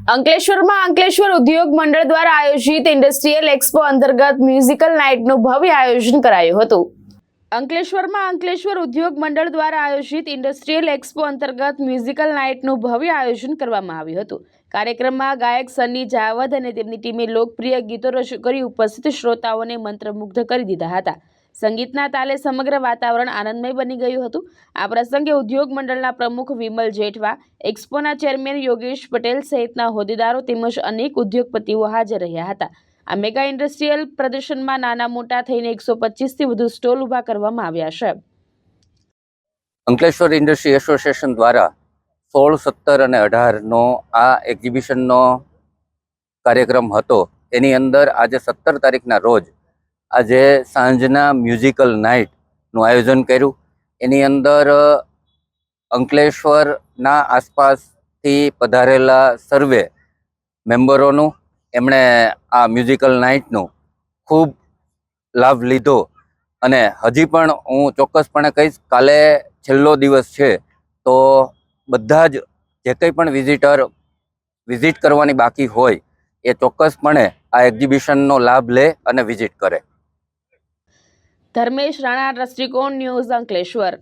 અંકલેશ્વરમાં અંકલેશ્વર ઉદ્યોગ મંડળ દ્વારા આયોજિત ઇન્ડસ્ટ્રીયલ એક્સપો અંતર્ગત મ્યુઝિકલ નાઇટનું ભવ્ય આયોજન કરાયું હતું। અંકલેશ્વરમાં અંકલેશ્વર ઉદ્યોગ મંડળ દ્વારા આયોજિત ઇન્ડસ્ટ્રીયલ એક્સપો અંતર્ગત મ્યુઝિકલ નાઇટનું ભવ્ય આયોજન કરવામાં આવ્યું હતું। કાર્યક્રમમાં ગાયક સન્ની જાવદ અને તેમની ટીમે લોકપ્રિય ગીતો રજૂ કરી ઉપસ્થિત શ્રોતાઓને મંત્રમુગ્ધ કરી દીધા હતા। સંગીતના તાલે સમગ્ર વાતાવરણ આનંદમય બની ગયું હતું। આ પ્રસંગે ઉદ્યોગ મંડળના પ્રમુખ વિમલ જેઠવા, એક્સપોના ચેરમેન યોગેશ પટેલ સહિતના હોદ્દેદારો તેમજ અનેક ઉદ્યોગપતિઓ હાજર રહ્યા હતા। આ મેગા ઇન્ડસ્ટ્રીયલ પ્રદર્શનમાં નાના મોટા થઈને 125થી વધુ સ્ટોલ ઊભા કરવામાં આવ્યા છે। અંકલેશ્વર ઇન્ડસ્ટ્રી એસોસિએશન દ્વારા 16, 17 અને 18નો આ એક્ઝિબિશનનો કાર્યક્રમ હતો। એની અંદર આજે 17 તારીખના રોજ આજે સાંજના મ્યુઝિકલ નાઇટનું આયોજન કર્યું। એની અંદર અંકલેશ્વરના આસપાસથી પધારેલા સર્વે મેમ્બરોનું એમણે આ મ્યુઝિકલ નાઇટનું ખૂબ લાભ લીધો અને હજી પણ હું ચોક્કસપણે કહીશ, કાલે છેલ્લો દિવસ છે તો બધા જ જે કંઈ પણ વિઝિટ કરવાની બાકી હોય એ ચોક્કસપણે આ એક્ઝિબિશનનો લાભ લે અને વિઝિટ કરે। ધર્મેશ રાણા, દ્રષ્ટિકોણ ન્યૂઝ, અંકલેશ્વર।